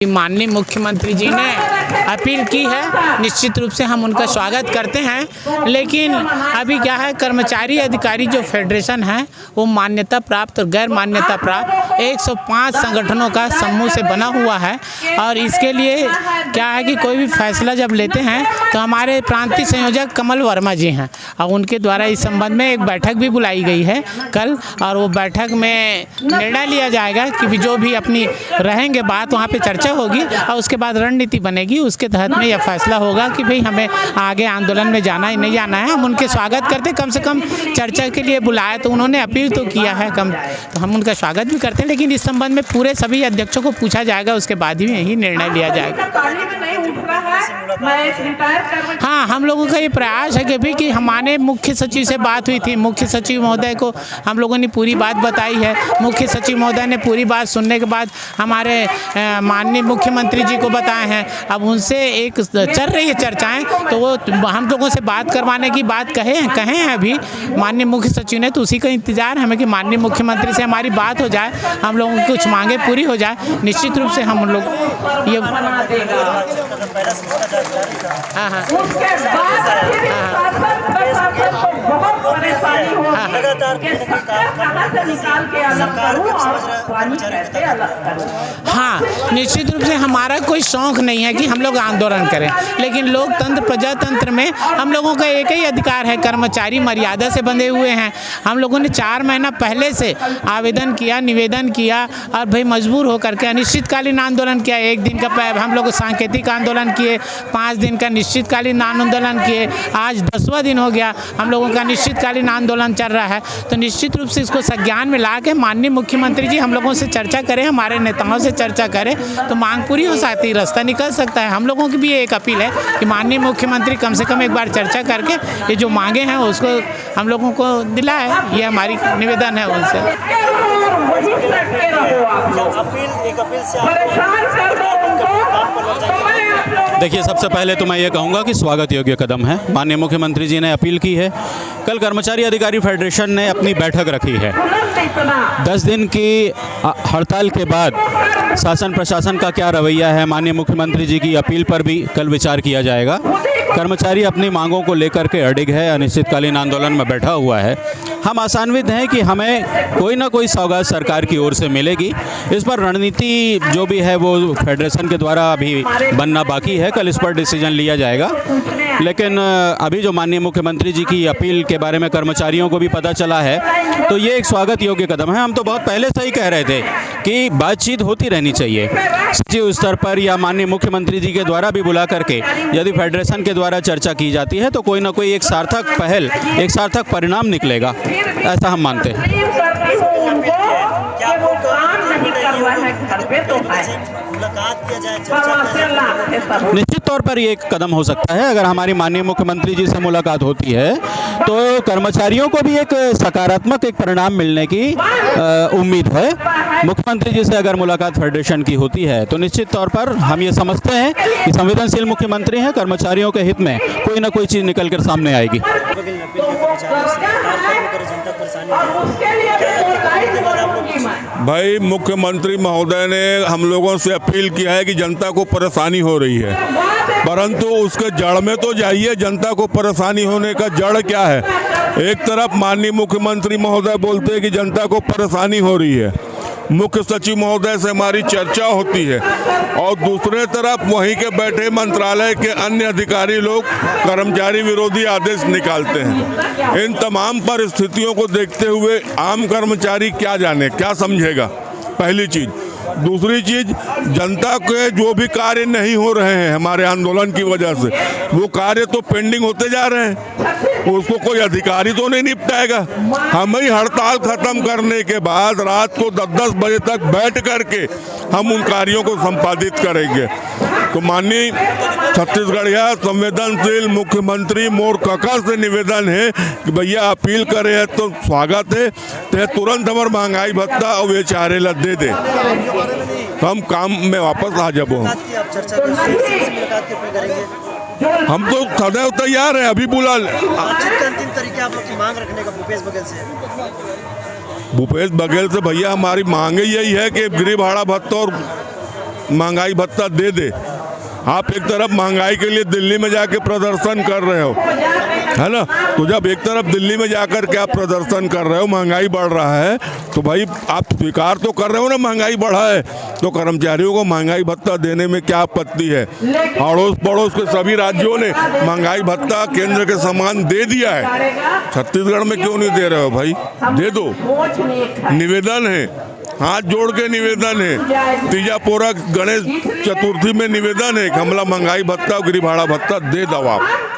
माननीय मुख्यमंत्री जी ने अपील की है, निश्चित रूप से हम उनका स्वागत करते हैं। लेकिन अभी क्या है, कर्मचारी अधिकारी जो फेडरेशन है वो मान्यता प्राप्त और गैर मान्यता प्राप्त 105 संगठनों का समूह से बना हुआ है। और इसके लिए क्या है कि कोई भी फैसला जब लेते हैं तो हमारे प्रांतीय संयोजक कमल वर्मा जी हैं और उनके द्वारा इस संबंध में एक बैठक भी बुलाई गई है कल, और वो बैठक में निर्णय लिया जाएगा कि जो भी अपनी रहेंगे बात वहाँ पे चर्चा होगी और उसके बाद रणनीति बनेगी। उसके तहत में यह फैसला होगा कि भाई हमें आगे आंदोलन में जाना ही नहीं जाना है। हम उनके स्वागत करते, कम से कम चर्चा के लिए बुलाया तो उन्होंने अपील तो किया है कम, तो हम उनका स्वागत भी करते हैं। लेकिन इस संबंध में पूरे सभी अध्यक्षों को पूछा जाएगा, उसके बाद ही यही निर्णय लिया जाएगा। हाँ, हम लोगों का ये प्रयास है कि भाई कि हमारे मुख्य सचिव से बात हुई थी, मुख्य सचिव महोदय को हम लोगों ने पूरी बात बताई है। मुख्य सचिव महोदय ने पूरी बात सुनने के बाद हमारे माननीय मुख्यमंत्री जी को बताए हैं। अब उनसे एक चल रही है चर्चाएं, तो वो हम लोगों से बात करवाने की बात कहे हैं अभी माननीय मुख्य सचिव ने, तो उसी का इंतजार हमें कि माननीय मुख्यमंत्री से हमारी बात हो जाए, हम लोगों की कुछ मांगे पूरी हो जाए। निश्चित रूप से हम लोग ये हाँ, निश्चित रूप से हमारा कोई शौक नहीं है कि हम लोग आंदोलन करें, लेकिन लोकतंत्र प्रजातंत्र में हम लोगों का एक ही अधिकार है, कर्मचारी मर्यादा से बंधे हुए हैं। हम लोगों ने 4 महीना पहले से आवेदन किया, निवेदन किया और भाई मजबूर होकर के अनिश्चितकालीन आंदोलन किया। 1 दिन का हम लोग सांकेतिक आंदोलन किए, 5 दिन का निश्चितकालीन आंदोलन किए, आज 10वां दिन हो गया हम लोगों का निश्चितकालीन आंदोलन चल रहा है। तो निश्चित रूप से इसको संज्ञान में ला के माननीय मुख्यमंत्री जी हम लोगों से चर्चा करें, हमारे नेताओं से चर्चा करें तो मांग पूरी हो सकती है, रास्ता निकल सकता है। हम लोगों की भी एक अपील है कि माननीय मुख्यमंत्री कम से कम एक बार चर्चा करके ये जो मांगे हैं उसको हम लोगों को दिलाए, ये हमारी निवेदन है उनसे। देखिए, सबसे पहले तो मैं ये कहूँगा कि स्वागत योग्य कदम है। माननीय मुख्यमंत्री जी ने अपील की है। कल कर्मचारी अधिकारी फेडरेशन ने अपनी बैठक रखी है। 10 दिन की हड़ताल के बाद शासन प्रशासन का क्या रवैया है, माननीय मुख्यमंत्री जी की अपील पर भी कल विचार किया जाएगा। कर्मचारी अपनी मांगों को लेकर के अडिग है, अनिश्चितकालीन आंदोलन में बैठा हुआ है। हम आशान्वित हैं कि हमें कोई ना कोई सौगात सरकार की ओर से मिलेगी। इस पर रणनीति जो भी है वो फेडरेशन के द्वारा अभी बनना बाकी है, कल इस पर डिसीजन लिया जाएगा। लेकिन अभी जो माननीय मुख्यमंत्री जी की अपील के बारे में कर्मचारियों को भी पता चला है, तो ये एक स्वागत योग्य कदम है। हम तो बहुत पहले से ही कह रहे थे कि बातचीत होती रहनी चाहिए सचिव स्तर पर या माननीय मुख्यमंत्री जी के द्वारा भी बुला करके यदि फेडरेशन के द्वारा चर्चा की जाती है तो कोई ना कोई एक सार्थक पहल, एक सार्थक परिणाम निकलेगा, ऐसा हम मानते हैं। निश्चित तौर पर ये एक कदम हो सकता है। अगर हमारी माननीय मुख्यमंत्री जी से मुलाकात होती है तो कर्मचारियों को भी एक सकारात्मक एक परिणाम मिलने की उम्मीद है। मुख्यमंत्री जी से अगर मुलाकात फेडरेशन की होती है तो निश्चित तौर पर हम ये समझते हैं कि संवेदनशील मुख्यमंत्री हैं, कर्मचारियों के हित में कोई ना कोई चीज़ निकल कर सामने आएगी। भाई, मुख्यमंत्री महोदय ने हम लोगों से अपील किया है कि जनता को परेशानी हो रही है, परंतु उसके जड़ में तो जाइए। जनता को परेशानी होने का जड़ क्या है? एक तरफ माननीय मुख्यमंत्री महोदय बोलते हैं कि जनता को परेशानी हो रही है, मुख्य सचिव महोदय से हमारी चर्चा होती है, और दूसरे तरफ वहीं के बैठे मंत्रालय के अन्य अधिकारी लोग कर्मचारी विरोधी आदेश निकालते हैं। इन तमाम परिस्थितियों को देखते हुए आम कर्मचारी क्या जाने, क्या समझेगा, पहली चीज़। दूसरी चीज़, जनता के जो भी कार्य नहीं हो रहे हैं हमारे आंदोलन की वजह से, वो कार्य तो पेंडिंग होते जा रहे हैं, उसको कोई अधिकारी तो नहीं निपटाएगा। हम ही हड़ताल खत्म करने के बाद रात को 10-10 बजे तक बैठ करके हम उन कार्यों को संपादित करेंगे। तो माननीय छत्तीसगढ़िया संवेदनशील मुख्यमंत्री मोर कका से निवेदन है कि भैया अपील करे है तो स्वागत है, तो तुरंत हमारे महंगाई भत्ता और ये चारे ला दे दे, हम काम में वापस आ जाबो। हम तो सदैव तैयार है, अभी बुला अंतिम तरीके आप लोग की मांग रखने का भूपेश बघेल से भैया हमारी मांगे यही है कि गृह भाड़ा भत्ता और महंगाई भत्ता दे दे। आप एक तरफ महंगाई के लिए दिल्ली में जाके प्रदर्शन कर रहे हो, है ना, तो जब एक तरफ दिल्ली में जाकर के आप प्रदर्शन कर रहे हो, महंगाई बढ़ रहा है, तो भाई आप स्वीकार तो कर रहे हो ना महंगाई बढ़ा है, तो कर्मचारियों को महंगाई भत्ता देने में क्या आपत्ति है। अड़ोस पड़ोस के सभी राज्यों ने महंगाई भत्ता केंद्र के समान दे दिया है, छत्तीसगढ़ में क्यों नहीं दे रहे हो भाई? दे दो। निवेदन है, हाथ जोड़ के निवेदन है, तीजा पोरा गणेश चतुर्थी में निवेदन है कि हमला महंगाई भत्ता गृह भाड़ा भत्ता दे दो आप।